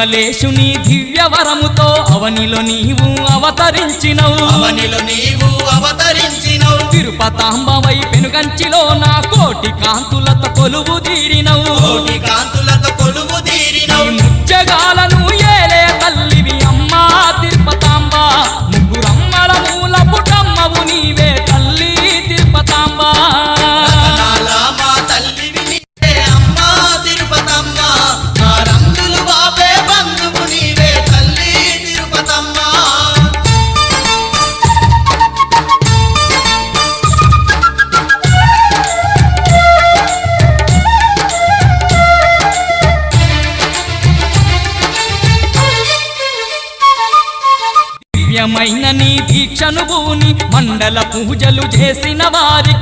తిరుమలేశుని దివ్యవరముతో అవనిలో నీవు అవతరించినవు తిరుపతాంబవై పెనుగంచిలో నా కోటి కాంతులతో కొలువు తీరినవు ముజ్జగాలను ఏలే తల్లివి అమ్మా తిరుపతాంబ ముగ్గురమ్మల మూల పుటమ్మవు నీవే తల్లి తిరుపతాంబ దివ్యమైన నీ దీక్షను భూని మండల పూజలు చేసిన వారికి